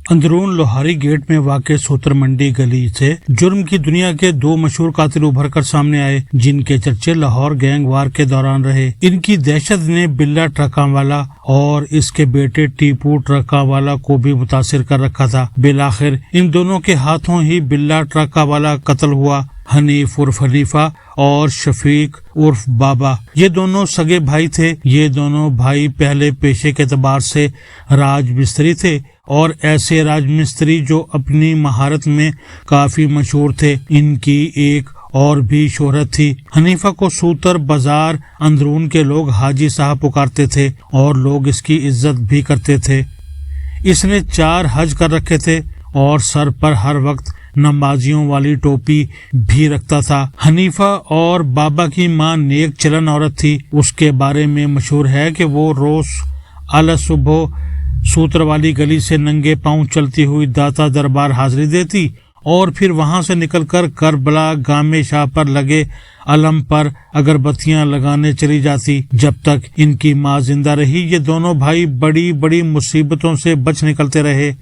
اندرون لوہاری گیٹ میں واقع سوتر منڈی گلی سے جرم کی دنیا کے دو مشہور قاتل ابھر کر سامنے آئے، جن کے چرچے لاہور گینگ وار کے دوران رہے۔ ان کی دہشت نے بلا ٹرکاں والا اور اس کے بیٹے ٹیپو ٹرکاں والا کو بھی متاثر کر رکھا تھا۔ بالآخر ان دونوں کے ہاتھوں ہی بلا ٹرکاں والا قتل ہوا۔ حنیف عرف حنیفہ اور شفیق عرف بابا یہ دونوں سگے بھائی تھے۔ یہ دونوں بھائی پہلے پیشے کے اعتبار سے راج مستری تھے اور ایسے راج مستری جو اپنی مہارت میں کافی مشہور تھے۔ ان کی ایک اور بھی شہرت تھی۔ حنیفہ کو سوتر بازار اندرون کے لوگ حاجی صاحب پکارتے تھے اور لوگ اس کی عزت بھی کرتے تھے۔ اس نے 4 حج کر رکھے تھے اور سر پر ہر وقت نمازیوں والی ٹوپی بھی رکھتا تھا۔ حنیفہ اور بابا کی ماں نیک چلن عورت تھی۔ اس کے بارے میں مشہور ہے کہ وہ روز اعلی صبح سوتر والی گلی سے ننگے پاؤں چلتی ہوئی داتا دربار حاضری دیتی اور پھر وہاں سے نکل کر کربلا گامے شاہ پر لگے علم پر اگربتیاں لگانے چلی جاتی۔ جب تک ان کی ماں زندہ رہی یہ دونوں بھائی بڑی بڑی مصیبتوں سے بچ نکلتے رہے۔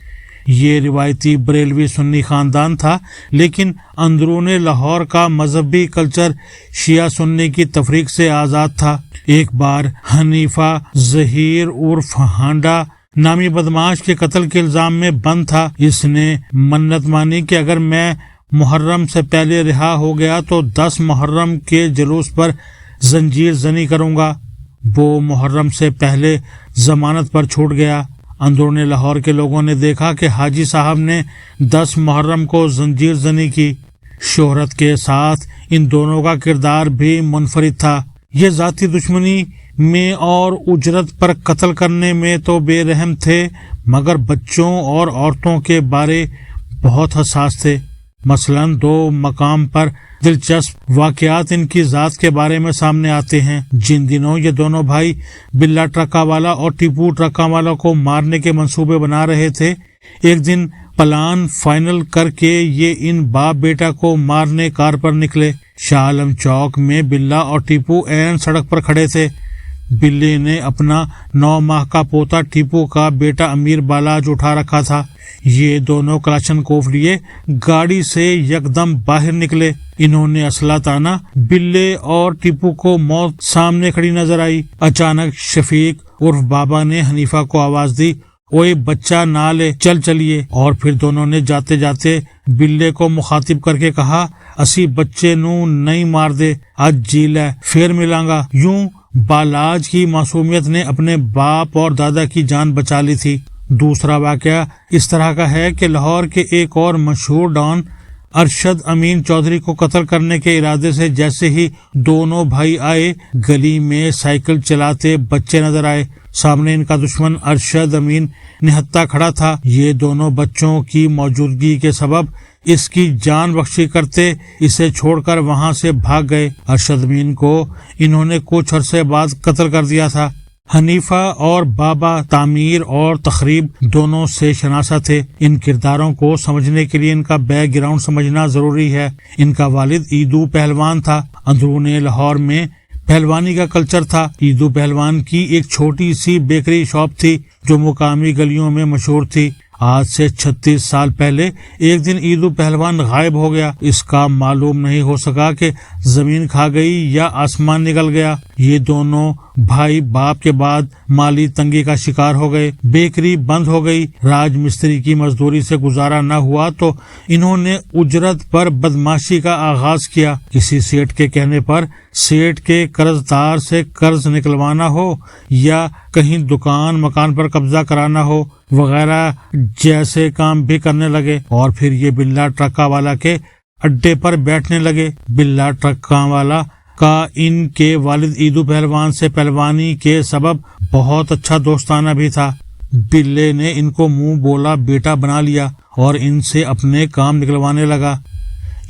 یہ روایتی بریلوی سنی خاندان تھا، لیکن اندرون لاہور کا مذہبی کلچر شیعہ سنی کی تفریق سے آزاد تھا۔ ایک بار حنیفہ ظہیر عرف ہانڈا نامی بدماش کے قتل کے الزام میں بند تھا۔ اس نے منت مانی کہ اگر میں محرم سے پہلے رہا ہو گیا تو 10 محرم کے جلوس پر زنجیر زنی کروں گا۔ وہ محرم سے پہلے ضمانت پر چھوٹ گیا۔ اندرون لاہور کے لوگوں نے دیکھا کہ حاجی صاحب نے 10 محرم کو زنجیر زنی کی۔ شہرت کے ساتھ ان دونوں کا کردار بھی منفرد تھا۔ یہ ذاتی دشمنی میں اور اجرت پر قتل کرنے میں تو بے رحم تھے، مگر بچوں اور عورتوں کے بارے بہت حساس تھے۔ مثلا 2 مقام پر دلچسپ واقعات ان کی ذات کے بارے میں سامنے آتے ہیں۔ جن دنوں یہ دونوں بھائی بلا ٹرکا والا اور ٹیپو ٹرکا والا کو مارنے کے منصوبے بنا رہے تھے، ایک دن پلان فائنل کر کے یہ ان باپ بیٹا کو مارنے کار پر نکلے۔ شاہ عالم چوک میں بلا اور ٹیپو عین سڑک پر کھڑے تھے۔ بلے نے اپنا 9 ماہ کا پوتا ٹیپو کا بیٹا امیر بالاج اٹھا رکھا تھا۔ یہ دونوں کلاشنکوف لیے گاڑی سے یکدم باہر نکلے۔ انہوں نے اسلحہ تانا۔ بلے اور ٹیپو کو موت سامنے کھڑی نظر آئی۔ اچانک شفیق عرف بابا نے حنیفہ کو آواز دی، اوے بچہ نہ لے، چل چلیے۔ اور پھر دونوں نے جاتے جاتے بلے کو مخاطب کر کے کہا، اسی بچے نو نہیں مار دے، اج جیل ہے، پھر ملاں گا۔ یوں بالاج کی معصومیت نے اپنے باپ اور دادا کی جان بچا لی تھی۔ دوسرا واقعہ اس طرح کا ہے کہ لاہور کے ایک اور مشہور ڈان ارشد امین چودھری کو قتل کرنے کے ارادے سے جیسے ہی دونوں بھائی آئے، گلی میں سائیکل چلاتے بچے نظر آئے۔ سامنے ان کا دشمن ارشد امین نہتھا کھڑا تھا۔ یہ دونوں بچوں کی موجودگی کے سبب اس کی جان بخشی کرتے اسے چھوڑ کر وہاں سے بھاگ گئے۔ ارشد امین کو انہوں نے کچھ عرصے بعد قتل کر دیا تھا۔ حنیفہ اور بابا تعمیر اور تخریب دونوں سے شناسہ تھے۔ ان کرداروں کو سمجھنے کے لیے ان کا بیک گراؤنڈ سمجھنا ضروری ہے۔ ان کا والد عیدو پہلوان تھا۔ اندرون لاہور میں پہلوانی کا کلچر تھا۔ عیدو پہلوان کی ایک چھوٹی سی بیکری شاپ تھی جو مقامی گلیوں میں مشہور تھی۔ آج سے 36 سال پہلے ایک دن عیدو پہلوان غائب ہو گیا۔ اس کا معلوم نہیں ہو سکا کہ زمین کھا گئی یا آسمان نکل گیا۔ یہ دونوں بھائی باپ کے بعد مالی تنگی کا شکار ہو گئے۔ بیکری بند ہو گئی۔ راج مستری کی مزدوری سے گزارا نہ ہوا تو انہوں نے اجرت پر بدماشی کا آغاز کیا۔ کسی سیٹ کے کہنے پر سیٹ کے قرض دار سے قرض نکلوانا ہو یا کہیں دکان مکان پر قبضہ کرانا ہو وغیرہ جیسے کام بھی کرنے لگے، اور پھر یہ بلا ٹرکا والا کے اڈے پر بیٹھنے لگے۔ بلا ٹرکا والا کا ان کے والد عیدو پہلوان سے پہلوانی کے سبب بہت اچھا دوستانہ بھی تھا۔ بلے نے ان کو منہ بولا بیٹا بنا لیا اور ان سے اپنے کام نکلوانے لگا۔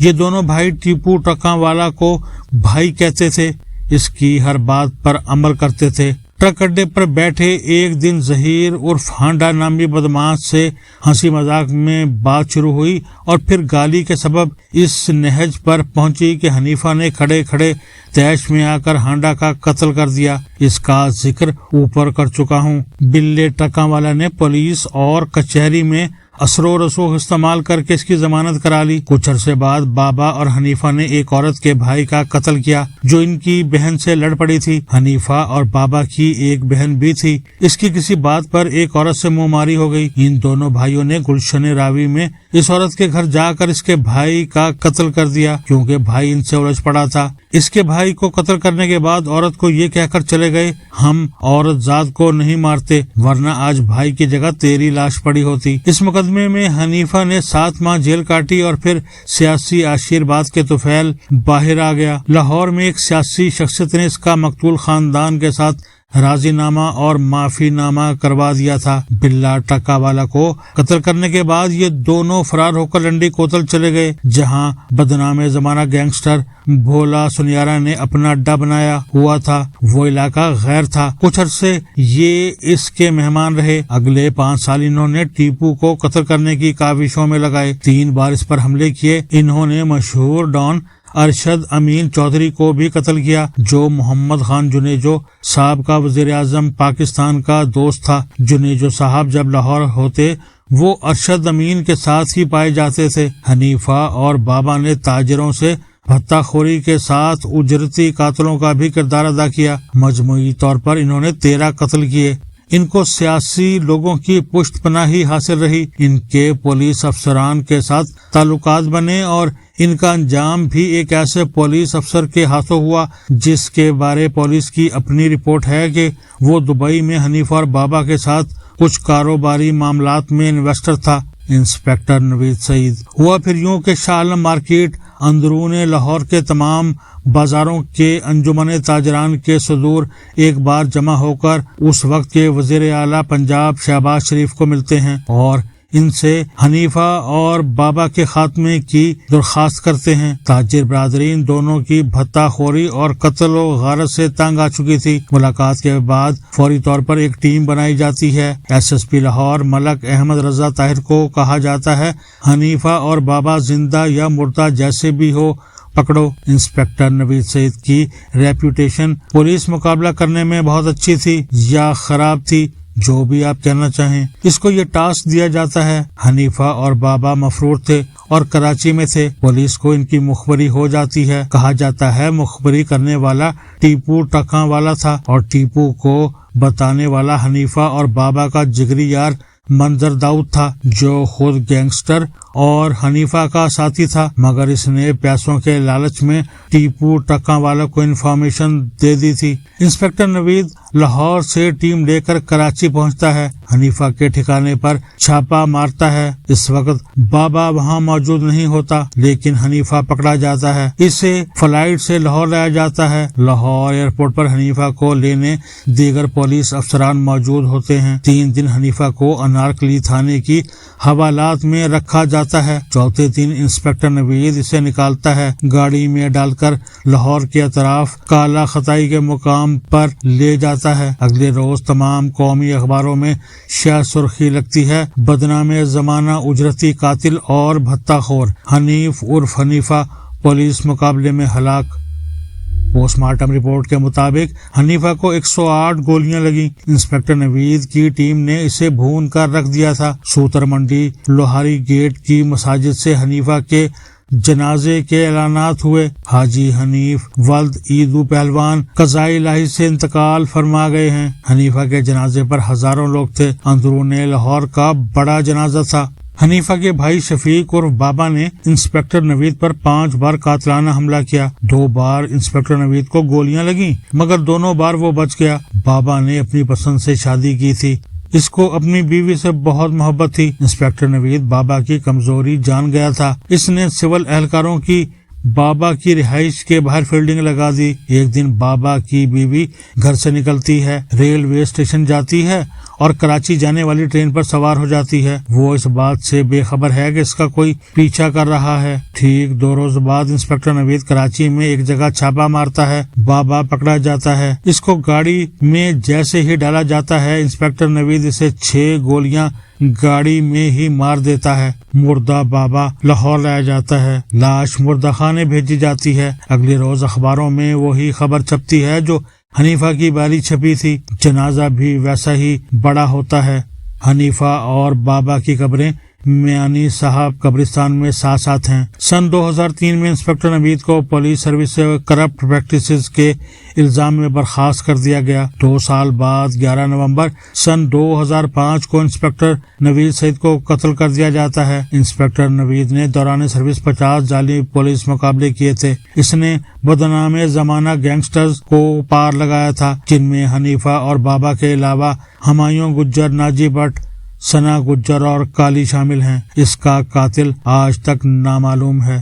یہ دونوں بھائی ٹیپو ٹرکاں والا کو بھائی کہتے تھے، اس کی ہر بات پر عمل کرتے تھے۔ ٹرک اڈے پر بیٹھے ایک دن ظہیر عرف ہانڈا نامی بدماش سے ہنسی مذاق میں بات شروع ہوئی اور پھر گالی کے سبب اس نہج پر پہنچی کہ حنیفہ نے کھڑے کھڑے تیش میں آ کر ہانڈا کا قتل کر دیا۔ اس کا ذکر اوپر کر چکا ہوں۔ بلے ٹرکاں والا نے پولیس اور کچہری میں اثر و رسوخ استعمال کر کے اس کی ضمانت کرا لی۔ کچھ عرصے بعد بابا اور حنیفہ نے ایک عورت کے بھائی کا قتل کیا جو ان کی بہن سے لڑ پڑی تھی۔ حنیفہ اور بابا کی ایک بہن بھی تھی۔ اس کی کسی بات پر ایک عورت سے منہ ماری ہو گئی۔ ان دونوں بھائیوں نے گلشن راوی میں اس عورت کے گھر جا کر اس کے بھائی کا قتل کر دیا کیونکہ بھائی ان سے الجھ پڑا تھا۔ اس کے بھائی کو قتل کرنے کے بعد عورت کو یہ کہہ کر چلے گئے، ہم عورت ذات کو نہیں مارتے ورنہ آج بھائی کی جگہ تیری لاش پڑی ہوتی۔ اس مقدمے میں حنیفہ نے 7 ماہ جیل کاٹی اور پھر سیاسی عشیرباد کے طفیل باہر آ گیا۔ لاہور میں ایک سیاسی شخصیت نے اس کا مقتول خاندان کے ساتھ راضی نامہ اور معافی نامہ کروا دیا تھا۔ بلا ٹکا والا کو قتل کرنے کے بعد یہ دونوں فرار ہو کر لنڈی کوتل چلے گئے جہاں بدنام زمانہ گینگسٹر بھولا سنیارا نے اپنا اڈا بنایا ہوا تھا۔ وہ علاقہ غیر تھا۔ کچھ عرصے یہ اس کے مہمان رہے۔ اگلے 5 سال انہوں نے ٹیپو کو قتل کرنے کی کاوشوں میں لگائے۔ 3 بار اس پر حملے کیے۔ انہوں نے مشہور ڈان ارشد امین چودھری کو بھی قتل کیا جو محمد خان جنیجو صاحب کا وزیر اعظم پاکستان کا دوست تھا۔ جنیجو صاحب جب لاہور ہوتے وہ ارشد امین کے ساتھ ہی پائے جاتے تھے۔ حنیفہ اور بابا نے تاجروں سے بھتہ خوری کے ساتھ اجرتی قاتلوں کا بھی کردار ادا کیا۔ مجموعی طور پر انہوں نے 13 قتل کیے۔ ان کو سیاسی لوگوں کی پشت پناہی حاصل رہی۔ ان کے پولیس افسران کے ساتھ تعلقات بنے اور ان کا انجام بھی ایک ایسے پولیس افسر کے ہاتھوں ہوا جس کے بارے پولیس کی اپنی رپورٹ ہے کہ وہ دبئی میں حنیفہ اور بابا کے ساتھ کچھ کاروباری معاملات میں انویسٹر تھا۔ انسپکٹر نوید سعید۔ ہوا پھر یوں کہ شاہ عالم مارکیٹ اندرون لاہور کے تمام بازاروں کے انجمن تاجران کے صدور ایک بار جمع ہو کر اس وقت کے وزیر اعلیٰ پنجاب شہباز شریف کو ملتے ہیں اور ان سے حنیفہ اور بابا کے خاتمے کی درخواست کرتے ہیں۔ تاجر برادری ان دونوں کی بھتہ خوری اور قتل و غارت سے تنگ آ چکی تھی۔ ملاقات کے بعد فوری طور پر ایک ٹیم بنائی جاتی ہے۔ S S P Lahore Malik Ahmad Raza Tahir کو کہا جاتا ہے حنیفہ اور بابا زندہ یا مردہ جیسے بھی ہو پکڑو۔ انسپکٹر نوید سعید کی ریپوٹیشن پولیس مقابلہ کرنے میں بہت اچھی تھی یا خراب تھی، جو بھی آپ کہنا چاہیں۔ اس کو یہ ٹاسک دیا جاتا ہے۔ حنیفہ اور بابا مفرور تھے اور کراچی میں تھے۔ پولیس کو ان کی مخبری ہو جاتی ہے۔ کہا جاتا ہے مخبری کرنے والا ٹیپو ٹکاں والا تھا اور ٹیپو کو بتانے والا حنیفہ اور بابا کا جگری یار منظر داؤد تھا جو خود گینگسٹر اور حنیفہ کا ساتھی تھا، مگر اس نے پیسوں کے لالچ میں ٹیپو ٹکاں والا کو انفارمیشن دے دی تھی۔ انسپکٹر نوید لاہور سے ٹیم لے کر کراچی پہنچتا ہے۔ حنیفہ کے ٹھکانے پر چھاپا مارتا ہے۔ اس وقت بابا وہاں موجود نہیں ہوتا لیکن حنیفہ پکڑا جاتا ہے۔ اسے فلائٹ سے لاہور لایا جاتا ہے۔ لاہور ایئرپورٹ پر حنیفہ کو لینے دیگر پولیس افسران موجود ہوتے ہیں۔ 3 دن حنیفہ کو انارکلی تھانے کی حوالات میں رکھا جاتا ہے۔ چوتھے دن انسپکٹر نوید اسے نکالتا ہے، گاڑی میں ڈال کر لاہور کے اطراف کالا خطائی کے مقام پر لے جاتا ہے۔ اگلے روز تمام قومی اخباروں میں شہ سرخی لگتی ہے، بدنام زمانہ اجرتی قاتل اور بھتہ خور حنیف عرف حنیفہ پولیس مقابلے میں ہلاک۔ پوسٹ مارٹم رپورٹ کے مطابق حنیفہ کو 108 گولیاں لگیں۔ انسپکٹر نوید کی ٹیم نے اسے بھون کر رکھ دیا تھا۔ سوتر منڈی لوہاری گیٹ کی مساجد سے حنیفہ کے جنازے کے اعلانات ہوئے۔ حاجی حنیف ولد عیدو پہلوان قضائے الہی سے انتقال فرما گئے ہیں۔ حنیفہ کے جنازے پر ہزاروں لوگ تھے۔ اندرون لاہور کا بڑا جنازہ تھا۔ حنیفہ کے بھائی شفیق اور بابا نے انسپکٹر نوید پر 5 بار قاتلانہ حملہ کیا۔ 2 بار انسپکٹر نوید کو گولیاں لگیں مگر دونوں بار وہ بچ گیا۔ بابا نے اپنی پسند سے شادی کی تھی، اس کو اپنی بیوی سے بہت محبت تھی۔ انسپکٹر نوید بابا کی کمزوری جان گیا تھا۔ اس نے سول اہلکاروں کی بابا کی رہائش کے باہر فیلڈنگ لگا دی۔ ایک دن بابا کی بیوی گھر سے نکلتی ہے، ریلوے اسٹیشن جاتی ہے اور کراچی جانے والی ٹرین پر سوار ہو جاتی ہے۔ وہ اس بات سے بے خبر ہے کہ اس کا کوئی پیچھا کر رہا ہے۔ ٹھیک 2 روز بعد انسپکٹر نوید کراچی میں ایک جگہ چھاپا مارتا ہے۔ بابا پکڑا جاتا ہے۔ اس کو گاڑی میں جیسے ہی ڈالا جاتا ہے انسپکٹر نوید اسے 6 گولیاں گاڑی میں ہی مار دیتا ہے۔ مردہ بابا لاہور لایا جاتا ہے، لاش مردہ خانے بھیجی جاتی ہے۔ اگلے روز اخباروں میں وہی خبر چھپتی ہے جو حنیفہ کی باری چھپی تھی۔ جنازہ بھی ویسا ہی بڑا ہوتا ہے۔ حنیفہ اور بابا کی قبریں میانی صاحب قبرستان میں ساتھ ہیں۔ سن 2003 میں انسپکٹر نوید کو پولیس سروس سے کرپٹ پریکٹسز کے الزام میں برخاست کر دیا گیا۔ 2 سال بعد 11 نومبر سن 2005 کو انسپکٹر نوید سعید کو قتل کر دیا جاتا ہے۔ انسپکٹر نوید نے دوران سروس 50 جعلی پولیس مقابلے کیے تھے۔ اس نے بدنام زمانہ گینگسٹرز کو پار لگایا تھا، جن میں حنیفہ اور بابا کے علاوہ ہمایوں گجر، ناجی بٹ، ثنا گجر اور کالی شامل ہیں۔ اس کا قاتل آج تک نامعلوم ہے۔